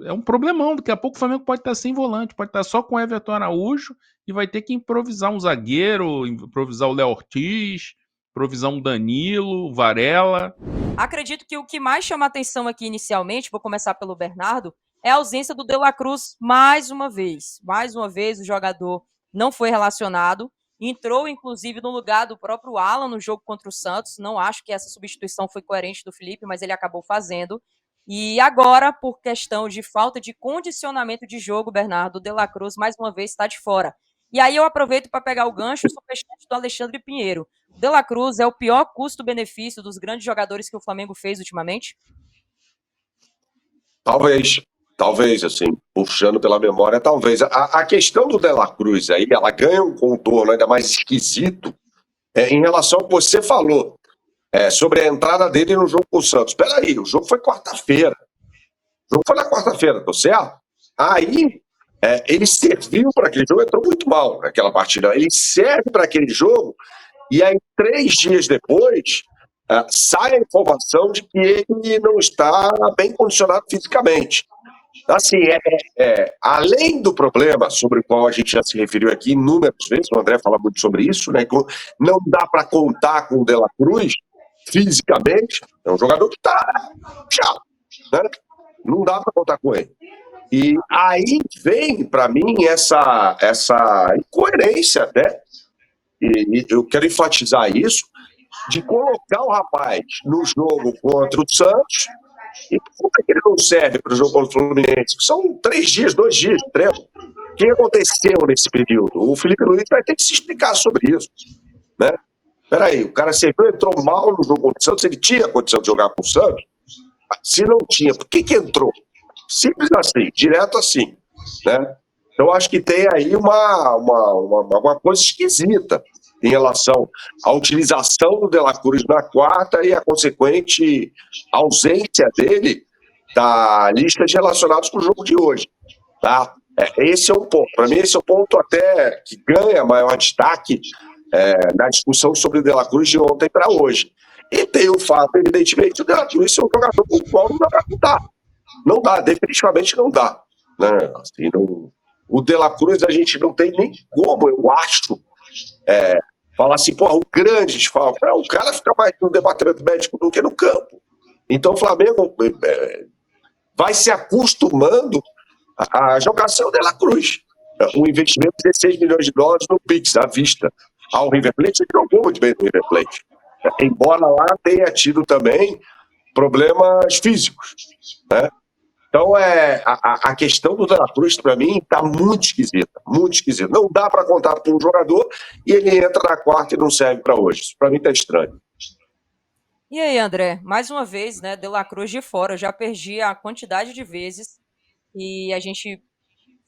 é um problemão. Daqui a pouco o Flamengo pode estar sem volante, pode estar só com o Everton Araújo e vai ter que improvisar um zagueiro, improvisar o Léo Ortiz, improvisar um Danilo, Varela. Acredito que o que mais chama atenção aqui inicialmente, vou começar pelo Bernardo, é a ausência do De La Cruz mais uma vez. Mais uma vez o jogador não foi relacionado, entrou inclusive no lugar do próprio Alan no jogo contra o Santos. Não acho que essa substituição foi coerente do Felipe, mas ele acabou fazendo. E agora, por questão de falta de condicionamento de jogo, Bernardo, o De La Cruz mais uma vez está de fora. E aí eu aproveito para pegar o gancho superchat do Alexandre Pinheiro. De La Cruz é o pior custo-benefício dos grandes jogadores que o Flamengo fez ultimamente? Talvez, assim, puxando pela memória, talvez. A questão do De La Cruz aí, ela ganha um contorno ainda mais esquisito em relação ao que você falou sobre a entrada dele no jogo com o Santos. Espera aí, o jogo foi quarta-feira. O jogo foi na quarta-feira, tá certo? Aí, ele serviu para aquele jogo, entrou muito mal naquela partida. Ele serve para aquele jogo e aí, 3 dias depois, sai a informação de que ele não está bem condicionado fisicamente. Assim, além do problema sobre o qual a gente já se referiu aqui inúmeras vezes, o André fala muito sobre isso, né? Não dá para contar com o De La Cruz fisicamente, é um jogador que está chato, né? Não dá para contar com ele. E aí vem, para mim, essa incoerência até, e eu quero enfatizar isso, de colocar o rapaz no jogo contra o Santos. E como é que ele não serve para o jogo contra o Fluminense? São 3 dias, 2 dias de treino. O que aconteceu nesse período? O Felipe Luiz vai ter que se explicar sobre isso, né? Peraí, o cara serviu, entrou mal no jogo contra o Santos, ele tinha condição de jogar com o Santos? Se não tinha, por que entrou? Simples assim, direto assim, né? Então, acho que tem aí uma coisa esquisita em relação à utilização do De La Cruz na quarta e a consequente ausência dele da lista de relacionados com o jogo de hoje. Tá? Esse é o ponto. Para mim, esse é o ponto até que ganha maior destaque na discussão sobre o De La Cruz de ontem para hoje. E tem o fato, evidentemente, do De La Cruz ser um jogador com o qual não dá. Não dá, definitivamente não dá. Né? Assim, o De La Cruz a gente não tem nem como, eu acho, falar assim, porra, o grande desfalque. O cara fica mais no departamento médico do que no campo. Então o Flamengo vai se acostumando a jogar sem o De La Cruz. Um investimento de 16 milhões de dólares no Pix, à vista. Ao River Plate, ele jogou muito bem no River Plate. Embora lá tenha tido também problemas físicos, né? Então, a questão do De La Cruz, para mim, está muito esquisita, muito esquisita. Não dá para contar com um jogador e ele entra na quarta e não serve para hoje. Isso para mim está estranho. E aí, André, mais uma vez, né, De La Cruz de fora. Eu já perdi a quantidade de vezes que a gente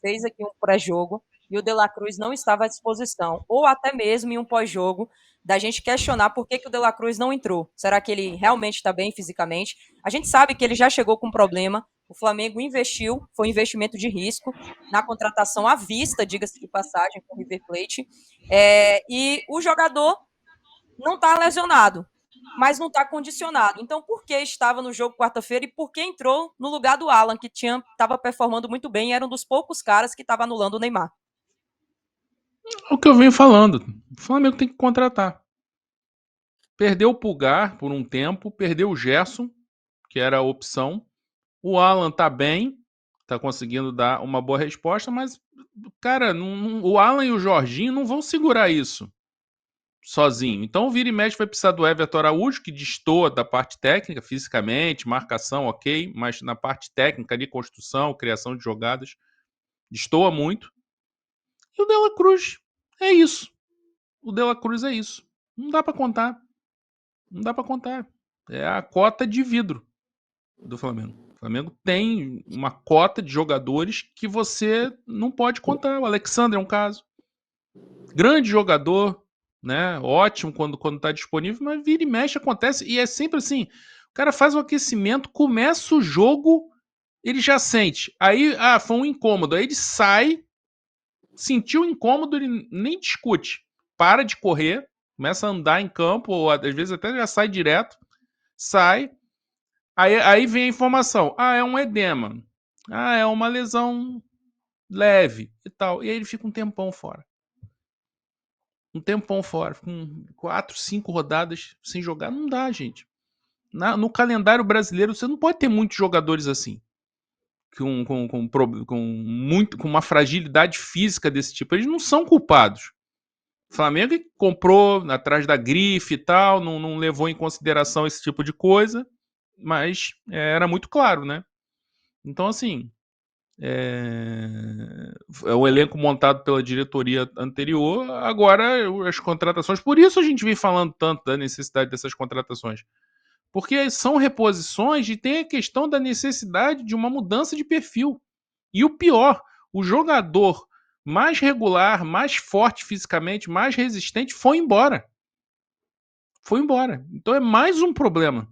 fez aqui um pré-jogo e o De La Cruz não estava à disposição, ou até mesmo em um pós-jogo, da gente questionar por que o De La Cruz não entrou. Será que ele realmente está bem fisicamente? A gente sabe que ele já chegou com problema, o Flamengo investiu, foi um investimento de risco, na contratação à vista, diga-se de passagem, com o River Plate, e o jogador não está lesionado, mas não está condicionado. Então, por que estava no jogo quarta-feira e por que entrou no lugar do Alan, que estava performando muito bem e era um dos poucos caras que estava anulando o Neymar? O que eu venho falando, o Flamengo tem que contratar. Perdeu o Pulgar por um tempo, perdeu o Gerson, que era a opção. O Alan tá bem, tá conseguindo dar uma boa resposta, mas, cara, o Alan e o Jorginho não vão segurar isso sozinho. Então o vira e mexe vai precisar do Everton Araújo, que destoa da parte técnica, fisicamente, marcação, ok, mas na parte técnica de construção, criação de jogadas, destoa muito. E o De La Cruz é isso. O De La Cruz é isso. Não dá pra contar. Não dá pra contar. É a cota de vidro do Flamengo. O Flamengo tem uma cota de jogadores que você não pode contar. O Alexandre é um caso. Grande jogador, né? Ótimo quando tá disponível, mas vira e mexe acontece. E é sempre assim: o cara faz o aquecimento, começa o jogo, ele já sente. Aí, foi um incômodo. Aí ele sai, sentiu o incômodo, ele nem discute. Para de correr, começa a andar em campo, ou às vezes até já sai direto, sai. Aí vem a informação: é um edema. Ah, é uma lesão leve e tal. E aí ele fica um tempão fora. Um tempão fora. Com 4, 5 rodadas sem jogar. Não dá, gente. No calendário brasileiro, você não pode ter muitos jogadores assim. Com uma fragilidade física desse tipo. Eles não são culpados. O Flamengo comprou atrás da grife e tal, não levou em consideração esse tipo de coisa, mas era muito claro, né? Então, assim, é o elenco montado pela diretoria anterior, agora as contratações. Por isso a gente vem falando tanto da necessidade dessas contratações. Porque são reposições e tem a questão da necessidade de uma mudança de perfil. E o pior, o jogador mais regular, mais forte fisicamente, mais resistente, foi embora. Foi embora. Então é mais um problema.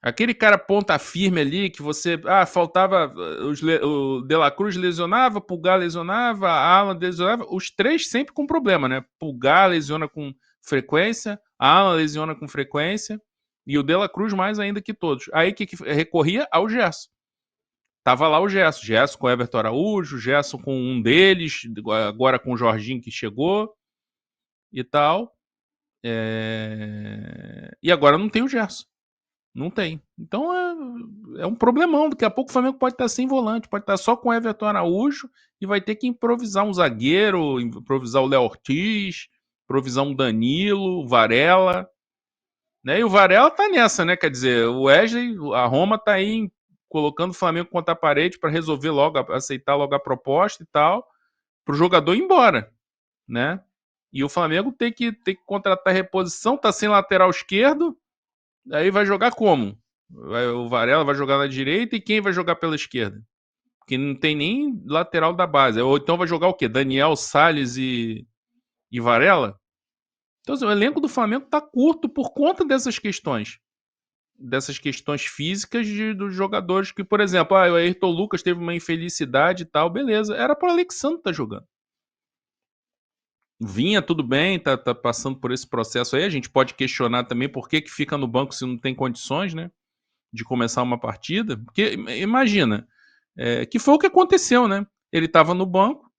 Aquele cara ponta firme ali que você. Faltava. O De La Cruz lesionava, Pulgar lesionava, Alan lesionava. Os três sempre com problema, né? Pulgar lesiona com frequência, Alan lesiona com frequência. E o De La Cruz mais ainda que todos. Aí que recorria ao Gerson. Tava lá o Gerson com o Everton Araújo, Gerson com um deles, agora com o Jorginho que chegou e tal. E agora não tem o Gerson. Não tem. Então é um problemão. Daqui a pouco o Flamengo pode estar sem volante, pode estar só com o Everton Araújo e vai ter que improvisar um zagueiro, improvisar o Léo Ortiz, improvisar um Danilo, o Varela. Né? E o Varela tá nessa, né? Quer dizer, o Wesley, a Roma tá aí colocando o Flamengo contra a parede para resolver logo, aceitar logo a proposta e tal, para o jogador ir embora, né? E o Flamengo tem que contratar reposição, tá sem lateral esquerdo, aí vai jogar como? O Varela vai jogar na direita e quem vai jogar pela esquerda? Porque não tem nem lateral da base. Ou então vai jogar o quê? Daniel, Salles e Varela? Então assim, o elenco do Flamengo tá curto por conta dessas questões físicas dos jogadores que, por exemplo, o Ayrton Lucas teve uma infelicidade e tal, beleza, era para o Alexandre estar jogando. Vinha tudo bem, tá passando por esse processo aí, a gente pode questionar também por que fica no banco se não tem condições, né, de começar uma partida, porque imagina, que foi o que aconteceu, né, ele estava no banco,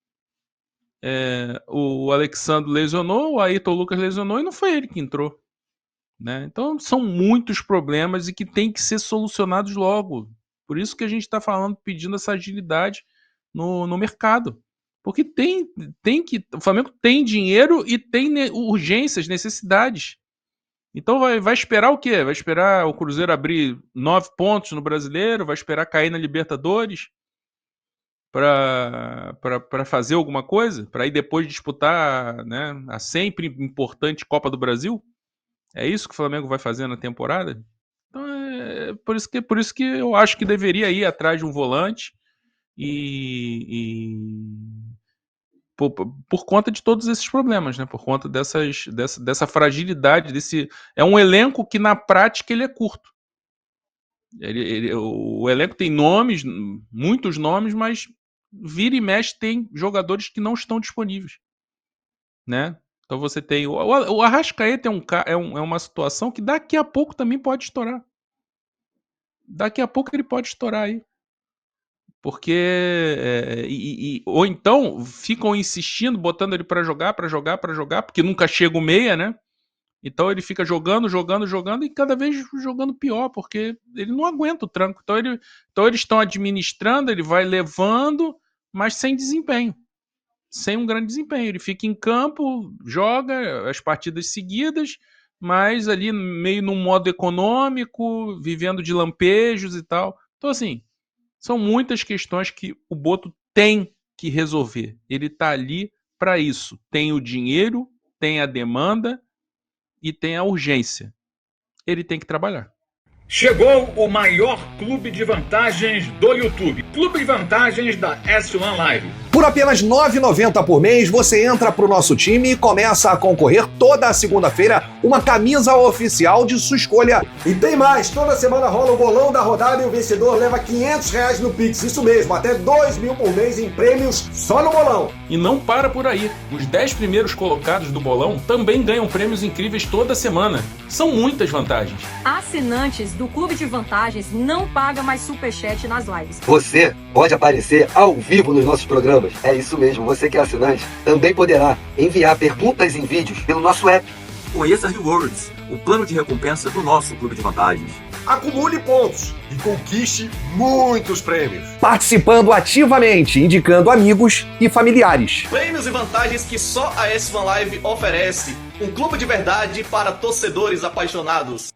o Alexandre lesionou, o Ayrton Lucas lesionou e não foi ele que entrou. Né? Então são muitos problemas e que tem que ser solucionados logo. Por isso que a gente está falando, pedindo essa agilidade no mercado. Porque o Flamengo tem dinheiro e tem urgências, necessidades. Então vai esperar o quê? Vai esperar o Cruzeiro abrir 9 pontos no Brasileiro? Vai esperar cair na Libertadores? Para fazer alguma coisa? Para ir depois disputar, né, a sempre importante Copa do Brasil? É isso que o Flamengo vai fazer na temporada? Então por isso que eu acho que deveria ir atrás de um volante por conta de todos esses problemas, né? Por conta dessa fragilidade, é um elenco que na prática ele é curto. O elenco tem nomes, muitos nomes, mas vira e mexe tem jogadores que não estão disponíveis, né? Então você tem o Arrascaeta é uma situação que daqui a pouco também pode estourar. Daqui a pouco ele pode estourar aí. Porque ou então ficam insistindo, botando ele para jogar, porque nunca chega o meia, né? Então ele fica jogando e cada vez jogando pior, porque ele não aguenta o tranco. Então eles estão administrando, ele vai levando, mas sem desempenho. Sem um grande desempenho. Ele fica em campo, joga as partidas seguidas, mas ali meio num modo econômico, vivendo de lampejos e tal. Então, assim, são muitas questões que o Boto tem que resolver. Ele está ali para isso. Tem o dinheiro, tem a demanda e tem a urgência. Ele tem que trabalhar. Chegou o maior clube de vantagens do YouTube. Clube de vantagens da S1 Live. Por apenas R$ 9,90 por mês, você entra pro nosso time e começa a concorrer toda segunda-feira uma camisa oficial de sua escolha. E tem mais, toda semana rola o bolão da rodada e o vencedor leva R$ 500 no Pix, isso mesmo, até R$2.000 por mês em prêmios só no bolão. E não para por aí, os 10 primeiros colocados do bolão também ganham prêmios incríveis toda semana. São muitas vantagens. Assinantes do Clube de Vantagens não pagam mais superchat nas lives. Você pode aparecer ao vivo nos nossos programas. É isso mesmo, você que é assinante também poderá enviar perguntas em vídeos pelo nosso app. Conheça Rewards, o plano de recompensa do nosso Clube de Vantagens. Acumule pontos e conquiste muitos prêmios. Participando ativamente, indicando amigos e familiares. Prêmios e vantagens que só a S1 Live oferece. Um clube de verdade para torcedores apaixonados.